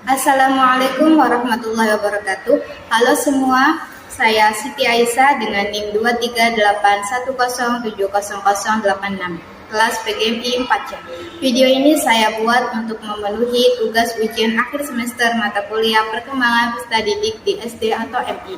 Assalamualaikum warahmatullahi wabarakatuh. Halo semua, saya Siti Aisyah dengan NIM 23810700086, kelas PGMI 4C. Video ini saya buat untuk memenuhi tugas ujian akhir semester mata kuliah perkembangan peserta didik di SD atau MI.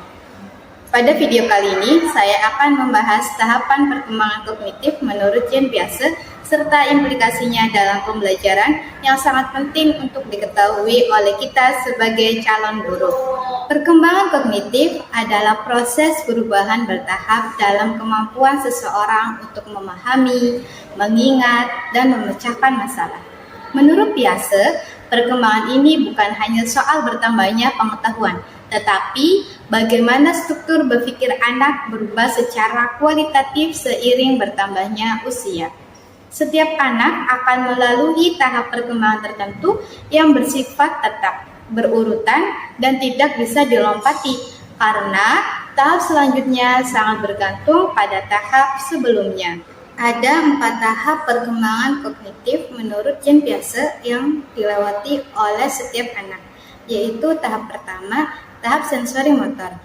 Pada video kali ini, saya akan membahas tahapan perkembangan kognitif menurut Jean Piaget serta implikasinya dalam pembelajaran yang sangat penting untuk diketahui oleh kita sebagai calon guru. Perkembangan kognitif adalah proses perubahan bertahap dalam kemampuan seseorang untuk memahami, mengingat, dan memecahkan masalah. Menurut Piaget, perkembangan ini bukan hanya soal bertambahnya pengetahuan, tetapi bagaimana struktur berpikir anak berubah secara kualitatif seiring bertambahnya usia. Setiap anak akan melalui tahap perkembangan tertentu yang bersifat tetap, berurutan, dan tidak bisa dilompati, karena tahap selanjutnya sangat bergantung pada tahap sebelumnya. Ada 4 tahap perkembangan kognitif menurut Jean Piaget yang dilewati oleh setiap anak, yaitu tahap pertama, tahap sensori motor,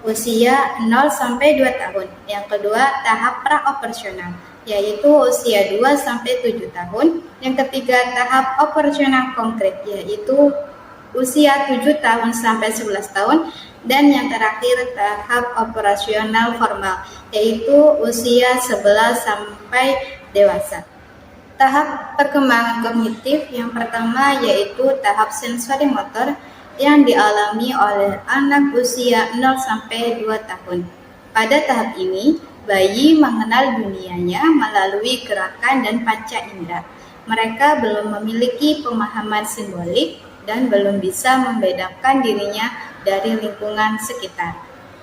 usia 0-2 tahun. Yang kedua, tahap pra-operasional, yaitu usia 2-7 tahun. Yang ketiga, tahap operasional konkret, yaitu usia 7 tahun sampai 11 tahun. Dan yang terakhir, tahap operasional formal, yaitu usia 11 sampai dewasa. Tahap perkembangan kognitif yang pertama yaitu tahap sensori motor yang dialami oleh anak usia 0-2 tahun. Pada tahap ini, bayi mengenal dunianya melalui gerakan dan panca indera. Mereka belum memiliki pemahaman simbolik dan belum bisa membedakan dirinya dari lingkungan sekitar.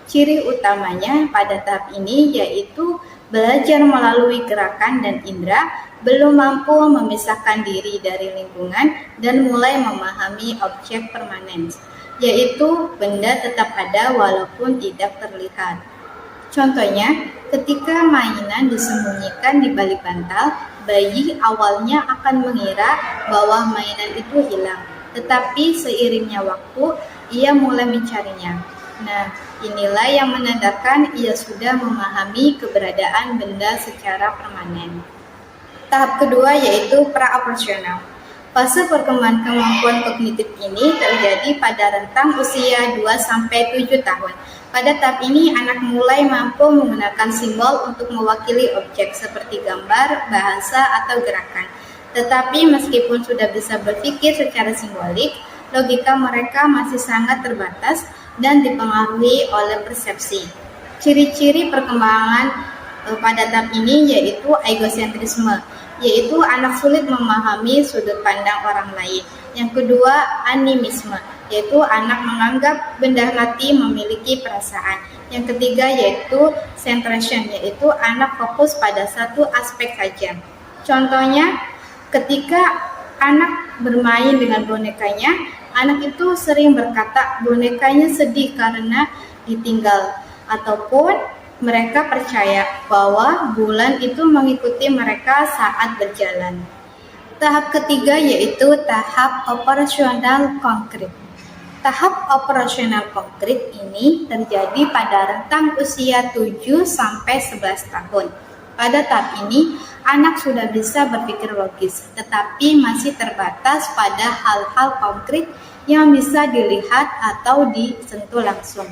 Ciri utamanya pada tahap ini yaitu belajar melalui gerakan dan indera, belum mampu memisahkan diri dari lingkungan dan mulai memahami objek permanen, yaitu benda tetap ada walaupun tidak terlihat. Contohnya, ketika mainan disembunyikan di balik bantal, bayi awalnya akan mengira bahwa mainan itu hilang, tetapi seiringnya waktu, ia mulai mencarinya. Nah, inilah yang menandakan ia sudah memahami keberadaan benda secara permanen. Tahap kedua yaitu pra-operasional. Fase perkembangan kemampuan kognitif ini terjadi pada rentang usia 2-7 tahun. Pada tahap ini, anak mulai mampu menggunakan simbol untuk mewakili objek seperti gambar, bahasa, atau gerakan. Tetapi meskipun sudah bisa berpikir secara simbolik, logika mereka masih sangat terbatas dan dipengaruhi oleh persepsi. Ciri-ciri perkembangan pada tahap ini yaitu egosentrisme, yaitu anak sulit memahami sudut pandang orang lain. Yang kedua, animisme, yaitu anak menganggap benda mati memiliki perasaan. Yang ketiga yaitu centration, yaitu anak fokus pada satu aspek saja. Contohnya, ketika anak bermain dengan bonekanya, anak itu sering berkata bonekanya sedih karena ditinggal, ataupun mereka percaya bahwa bulan itu mengikuti mereka saat berjalan. Tahap ketiga yaitu tahap operasional konkret. Tahap operasional konkret ini terjadi pada rentang usia 7-11 tahun. Pada tahap ini, anak sudah bisa berpikir logis, tetapi masih terbatas pada hal-hal konkret yang bisa dilihat atau disentuh langsung.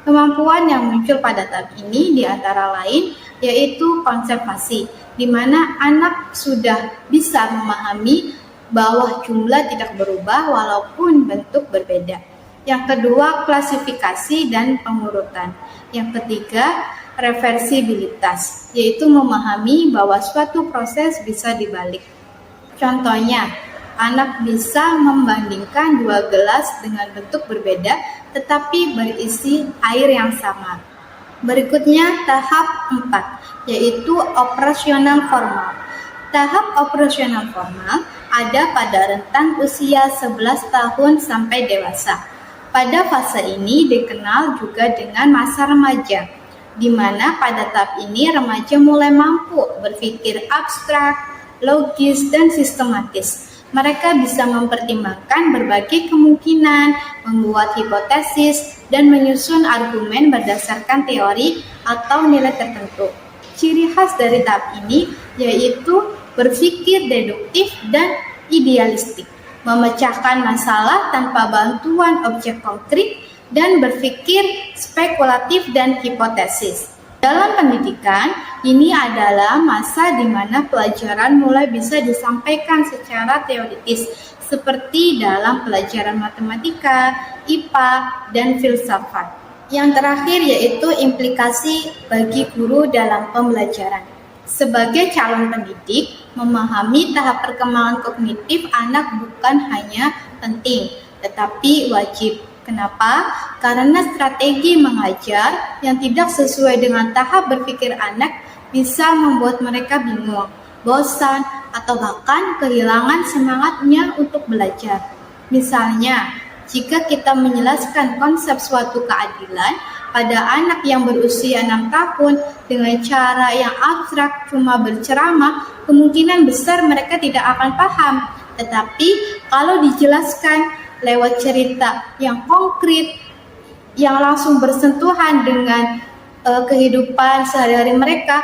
Kemampuan yang muncul pada tahap ini di antara lain yaitu konservasi, di mana anak sudah bisa memahami bahwa jumlah tidak berubah walaupun bentuk berbeda. Yang kedua, klasifikasi dan pengurutan. Yang ketiga, reversibilitas, yaitu memahami bahwa suatu proses bisa dibalik. Contohnya, anak bisa membandingkan 2 gelas dengan bentuk berbeda tetapi berisi air yang sama. Berikutnya tahap 4, yaitu operasional formal. Tahap operasional formal ada pada rentang usia 11 tahun sampai dewasa. Pada fase ini dikenal juga dengan masa remaja, di mana pada tahap ini remaja mulai mampu berpikir abstrak, logis, dan sistematis. Mereka bisa mempertimbangkan berbagai kemungkinan, membuat hipotesis, dan menyusun argumen berdasarkan teori atau nilai tertentu. Ciri khas dari tahap ini yaitu berpikir deduktif dan idealistik, memecahkan masalah tanpa bantuan objek konkret, dan berpikir spekulatif dan hipotesis. Dalam pendidikan, ini adalah masa di mana pelajaran mulai bisa disampaikan secara teoritis, seperti dalam pelajaran matematika, IPA, dan filsafat. Yang terakhir yaitu implikasi bagi guru dalam pembelajaran. Sebagai calon pendidik, memahami tahap perkembangan kognitif anak bukan hanya penting, tetapi wajib. Kenapa? Karena strategi mengajar yang tidak sesuai dengan tahap berpikir anak bisa membuat mereka bingung, bosan, atau bahkan kehilangan semangatnya untuk belajar. Misalnya, jika kita menjelaskan konsep suatu keadilan pada anak yang berusia 6 tahun dengan cara yang abstrak cuma berceramah, kemungkinan besar mereka tidak akan paham. Tetapi kalau dijelaskan lewat cerita yang konkret, yang langsung bersentuhan dengan kehidupan sehari-hari mereka,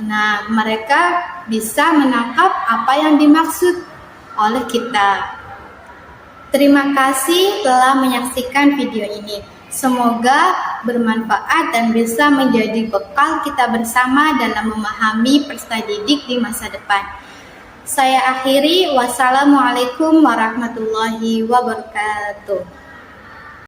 nah mereka bisa menangkap apa yang dimaksud oleh kita. Terima kasih telah menyaksikan video ini. Semoga bermanfaat dan bisa menjadi bekal kita bersama dalam memahami peserta didik di masa depan. Saya akhiri, wassalamualaikum warahmatullahi wabarakatuh.